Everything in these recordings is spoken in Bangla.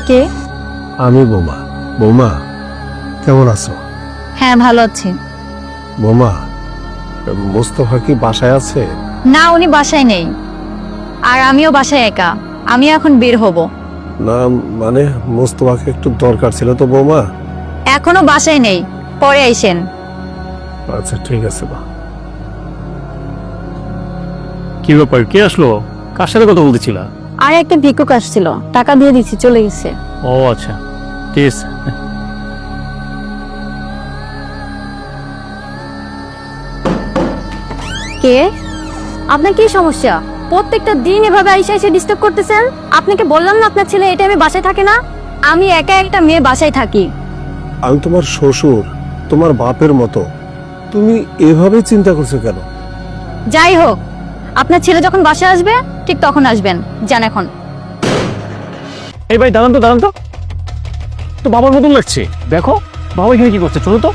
কে? আমি বৌমা। বৌমা কেমন আছো? হ্যাঁ ভালো আছি। বৌমা, মোস্তফা কি বাসায় আছে? না, উনি বাসায় নেই, আর আমিও বাসায় একা। আমি এখন বের হব। না মানে মোস্তফাকে একটু দরকার ছিল তো বৌমা। এখনো বাসায় নেই, পরে আইসেন। আচ্ছা ঠিক আছে বা। কি ব্যাপার, কে আসলো? কার সাথে কথা বলতেছিলা? আর একটা ভিক্ষুক আসছিল, টাকা দিয়ে দিচ্ছি, চলে গেছে। ও আচ্ছা, ঠিক আছে। কে? আপনার কি সমস্যা? প্রত্যেকটা দিন এভাবে আইসা এসে ডিস্টার্ব করতেছেন। আপনাকে বললাম না আপনার ছেলে এই টাইমে বাসায় থাকে না? আমি একা একটা মেয়ে বাসায় থাকি। আমি তোমার শ্বশুর, তোমার বাপের মতো। তুমি এভাবে চিন্তা করছো কেন? যাই হোক, আপনার ছেলে যখন বাসায় আসবে ঠিক তখন আসবেন। যান এখন। এই ভাই দাঁড়ান তো, দাঁড়ান তো। তো বাবার মতন লাগছে, দেখো বাবা এখানে কি করছে, চলো তো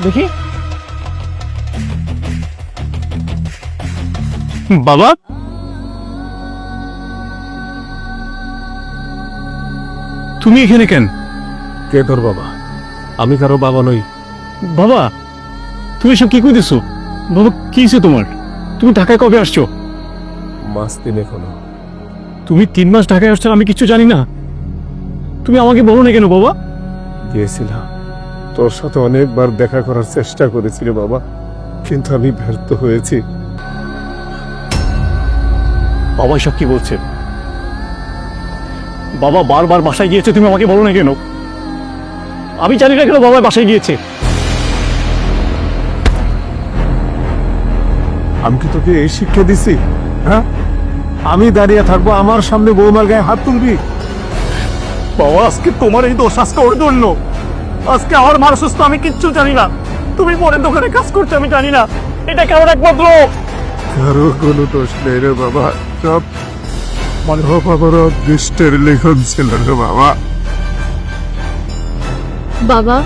দেখি। বাবা, তুমি এখানে কেন? কে তোর বাবা? আমি কারো বাবা নই। বাবা, তুমি সব কি কইতেছো? বাবা কি হয়েছে তোমার? তুমি ঢাকায় কবে আসছো? মাস দিন এখনো। তুমি 3 মাস ঢাকায় আসছো, আমি কিছু জানি না? তুমি আমাকে বলো না কেন বাবা? গিয়েছিলাম, তোর সাথে অনেকবার দেখা করার চেষ্টা করেছিল বাবা, কিন্তু আমি ব্যর্থ হয়েছি। বাবা সব কি বলছে? বাবা বারবার বাসায় গিয়েছে, তুমি আমাকে বলো না কেন? আমি জানি না কেন বাবা বাসায় গিয়েছে। আমি কি তোকে এই শিক্ষা দিছি? হ্যাঁ, আমি দাঁড়িয়ে থাকবো, আমার সামনে বৌমার গায়ে হাত তুলবি? বাবা আজকে তোমার এই দোষ, আজকে ওর জন্য। আজকে আমার মার সুস্থ, আমি কিচ্ছু জানি না। তুমি পরের দোকানে কাজ করছো, আমি জানি না। এটা কেমন একমাত্র কারো কোনো দোষ নেই রে বাবা, সব বাবার দৃষ্টের লেখন ছিল রে বাবা। বাবা,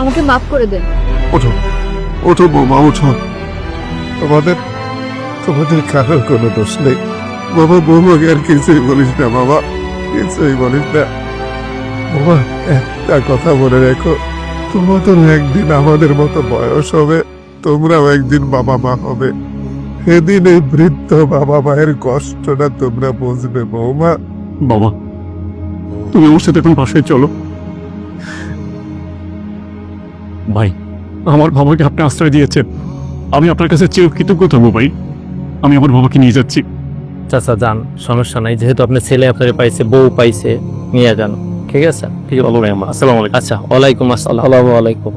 আমাকে মাফ করে দেন। ওঠো, ওঠো বৌমা, ওঠো। তোমাদের তোমাদের কারো কোনো দোষ নেই বাবা। বৌমাকে আর কিছুই বলিস না বাবা, কিছুই বলিস না বাবা। একটা কথা মনে রেখো, তোমাদের একদিন আমাদের মতো বয়স হবে, তোমরাও একদিন বাবা মা হবে। সেদিন এই বৃদ্ধ বাবা মায়ের কষ্টটা তোমরা বুঝবে বৌমা। বাবা, তুমি আমার সাথে এখন বাসায় চলো। ভাই, আমার বাবাকে আপনি আশ্রয় দিয়েছেন, আমি আপনার কাছে কৃতজ্ঞ থাকবো ভাই। আমি আমার বাবাকে নিয়ে যাচ্ছি। চাচা যান, সমস্যা নাই, যেহেতু আপনার ছেলে আপনার পাইছে, বউ পাইছে, নিয়ে যান। ঠিক আছে, ঠিক আছে ভাই, আসসালামু আলাইকুম। আচ্ছা, ওয়ালাইকুম আসসালাম। ওয়ালাইকুম